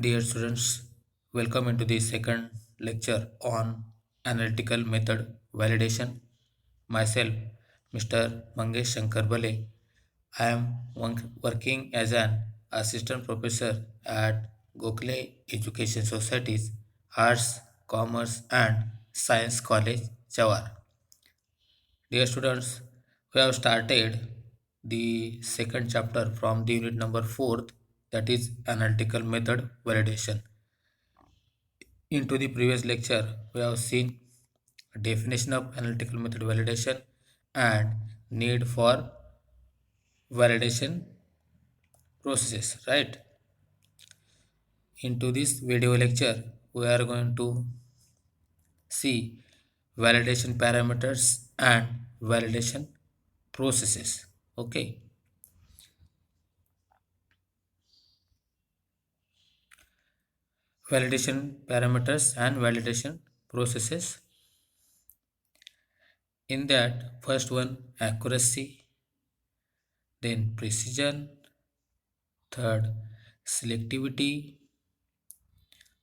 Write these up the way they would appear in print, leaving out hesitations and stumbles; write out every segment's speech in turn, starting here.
Dear students, welcome into the second lecture on analytical method validation. Myself, Mr. Mangesh Shankar Bale. I am working as an assistant professor at Gokhale Education Society's Arts, Commerce and Science College, Jawar. Dear students, we have started the second chapter from the unit number 4th, that is analytical method validation. Into the previous lecture, we have seen definition of analytical method validation and need for validation processes, right? Into this video lecture, we are going to see validation parameters and validation processes. Okay. Validation parameters and validation processes. In that, first one accuracy, then precision, third selectivity,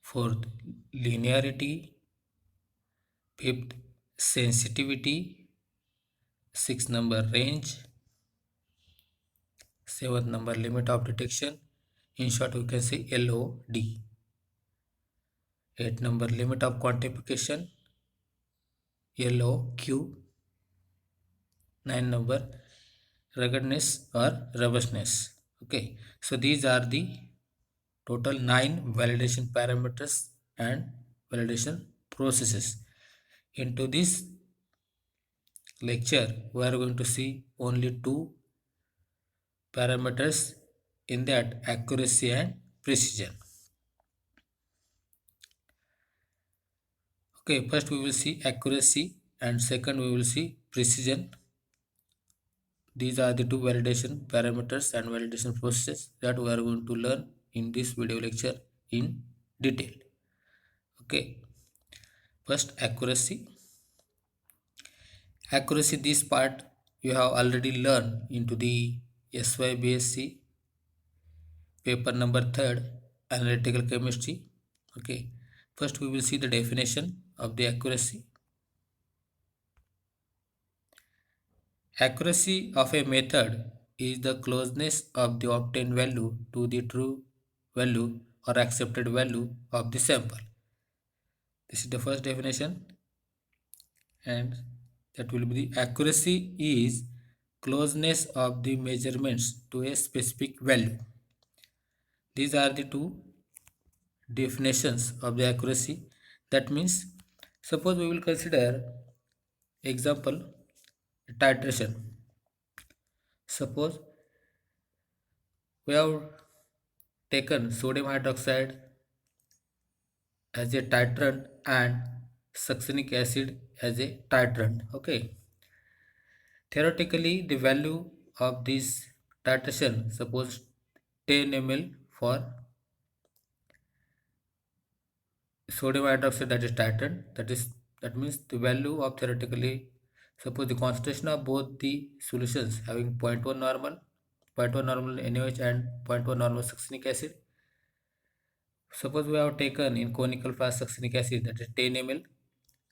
fourth linearity, fifth sensitivity, sixth number range, seventh number limit of detection. In short, we can say LOD. Eighth number limit of quantification, LOQ. Nine number ruggedness or robustness. Okay, so these are the total 9 validation parameters and validation processes. Into this lecture, we are going to see only two parameters, in that accuracy and precision. Okay, first we will see accuracy and second we will see precision. These are the two validation parameters and validation processes that we are going to learn in this video lecture in detail. Okay, first accuracy. Accuracy, this part you have already learned into the SYBSc paper number 3rd, analytical chemistry. Okay, first we will see the definition of the accuracy. Accuracy of a method is the closeness of the obtained value to the true value or accepted value of the sample. This is the first definition, and that will be the accuracy is closeness of the measurements to a specific value. These are the two definitions of the accuracy. That means, suppose we will consider example titration. Suppose we have taken sodium hydroxide as a titrant and succinic acid as a titrant. Okay, theoretically the value of this titration, suppose 10 ml for sodium hydroxide, that is titrant, that means the value of theoretically, suppose the concentration of both the solutions having zero point 0.1 normal, zero point 0.1 normal NaOH and zero point 0.1 normal succinic acid. Suppose we have taken in conical flask succinic acid, that is 10 ml.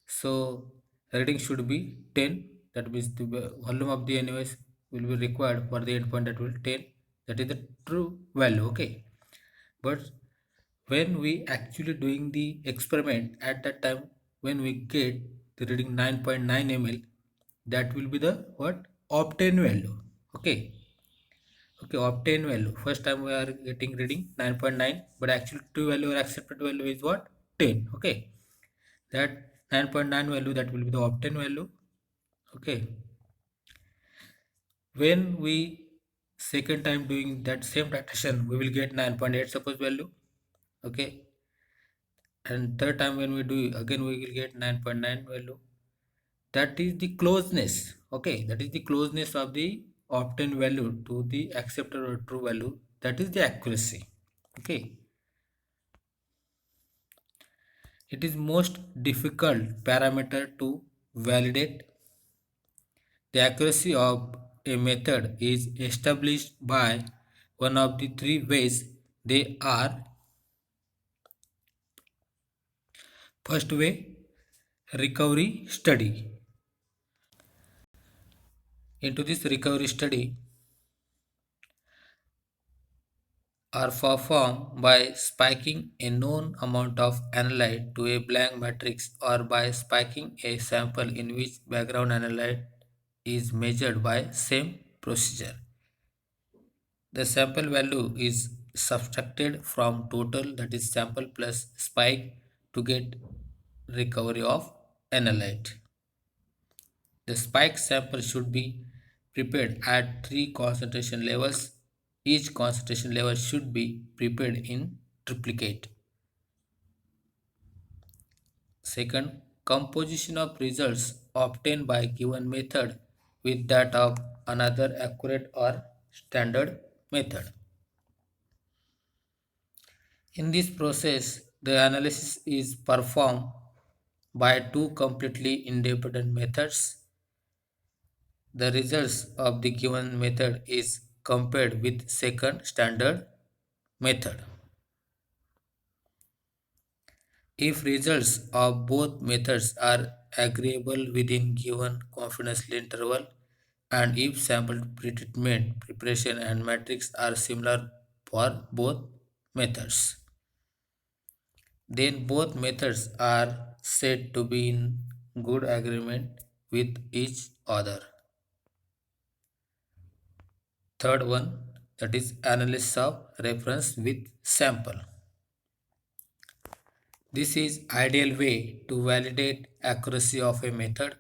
So reading should be 10, that means the volume of the NaOH will be required for the endpoint, that will 10, that is the true value. Okay, but when we actually doing the experiment, at that time when we get the reading 9.9 ml, that will be the what obtained value. Okay, okay, obtained value, first time we are getting reading 9.9, but actually true value or accepted value is what 10. Okay, that 9.9 value, that will be the obtained value. Okay, when we second time doing that same titration, we will get 9.8 suppose value. Okay, and third time when we do again, we will get 9.9 value. That is the closeness. Okay, that is the closeness of the obtained value to the accepted or true value, that is the accuracy. Okay, it is most difficult parameter to validate. The accuracy of a method is established by one of the three ways. They are First way, recovery study. Into this recovery study are performed by spiking a known amount of analyte to a blank matrix or by spiking a sample in which background analyte is measured by same procedure. The sample value is subtracted from total, that is sample plus spike, to get recovery of analyte. The spike sample should be prepared at three concentration levels. Each concentration level should be prepared in triplicate. Second, composition of results obtained by given method with that of another accurate or standard method. In this process, the analysis is performed by two completely independent methods. The results of the given method is compared with second standard method. If results of both methods are agreeable within given confidence interval, and if sample pretreatment preparation and matrix are similar for both methods, then both methods are said to be in good agreement with each other. Third one, that is analysis of reference with sample. This is ideal way to validate accuracy of a method.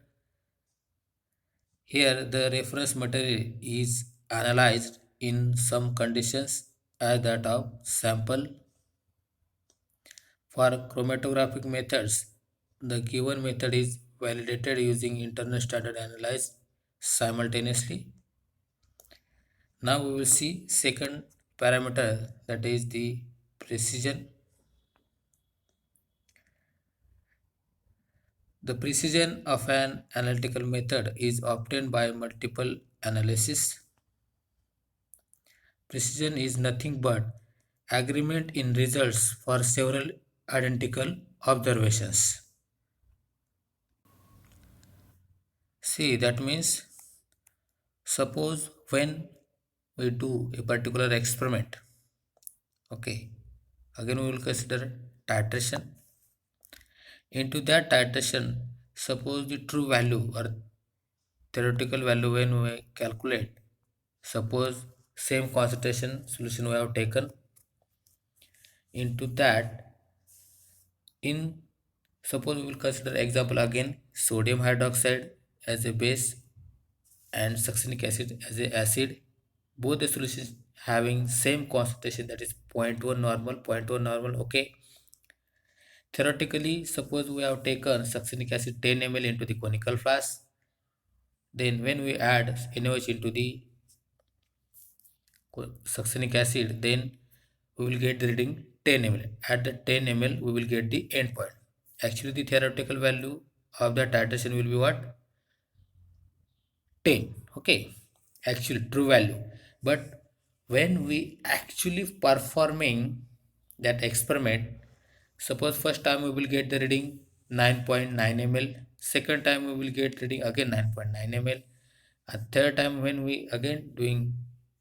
Here the reference material is analyzed in some conditions as that of sample. For chromatographic methods, the given method is validated using internal standard analysis simultaneously. Now we will see second parameter, that is the precision. The precision of an analytical method is obtained by multiple analysis. Precision is nothing but agreement in results for several identical observations. See, that means suppose when we do a particular experiment, okay, again we will consider titration. Into that titration, suppose the true value or theoretical value when we calculate, suppose same concentration solution we have taken, into that, in suppose we will consider example again, sodium hydroxide as a base and succinic acid as a acid, both the solutions having same concentration, that is zero point 0.1 normal, zero point 0.1 normal. Okay, theoretically suppose we have taken succinic acid 10 ml into the conical flask, then when we add NaOH into the succinic acid, then we will get the reading 10 ml. At the 10 ml we will get the endpoint. Actually the theoretical value of the titration will be what, 10. Okay, actually true value. But when we actually performing that experiment, suppose first time we will get the reading 9.9 ml, second time we will get reading again 9.9 ml, and third time when we again doing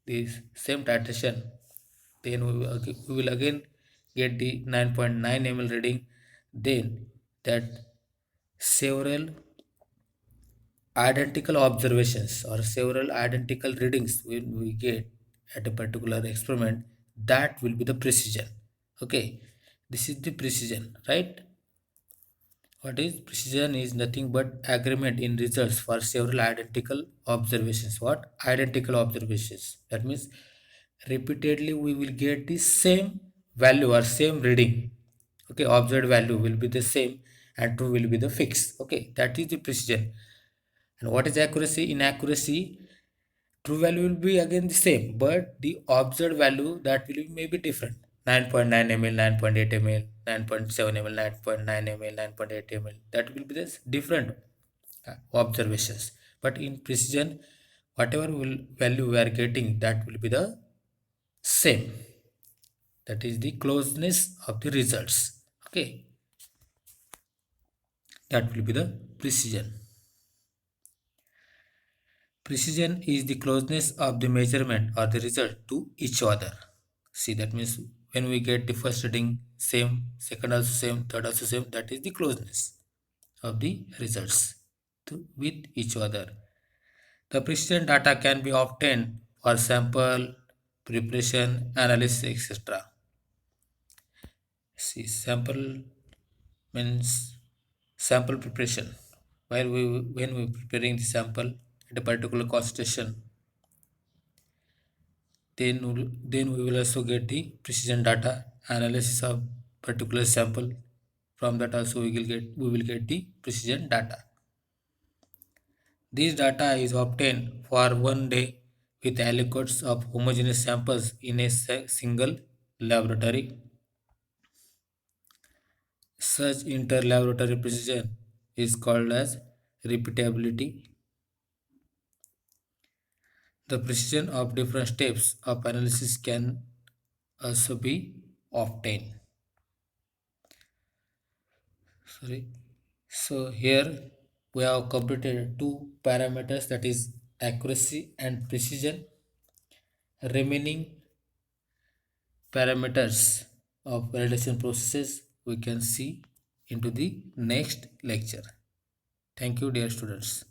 this same titration, then we will again get the 9.9 ml reading. Then that several identical observations or several identical readings when we get at a particular experiment, that will be the precision. Okay, this is the precision, right? What is precision is nothing but agreement in results for several identical observations. What identical observations, that means repeatedly we will get the same value or same reading. Okay, observed value will be the same and true will be the fixed. Okay, that is the precision. And what is accuracy? In accuracy, true value will be again the same, but the observed value that will be maybe different. 9.9 ml, 9.8 ml, 9.7 ml, 9.9 ml, 9.8 ml. That will be this different observations. But in precision, whatever value we are getting, that will be the same. That is the closeness of the results. Okay. That will be the precision. Precision is the closeness of the measurement or the result to each other. See, that means when we get the first reading same, second also same, third also same, that is the closeness of the results with each other. The precision data can be obtained for sample preparation, analysis, etc. See, sample means sample preparation. While when we preparing the sample at a particular concentration, then we will also get the precision data analysis of particular sample. From that also we will get the precision data. This data is obtained for one day with aliquots of homogeneous samples in a single laboratory. Such interlaboratory precision is called as repeatability. The precision of different steps of analysis can also be obtained. Sorry. So here we have completed two parameters, that is accuracy and precision. Remaining parameters of validation processes we can see into the next lecture. Thank you, dear students.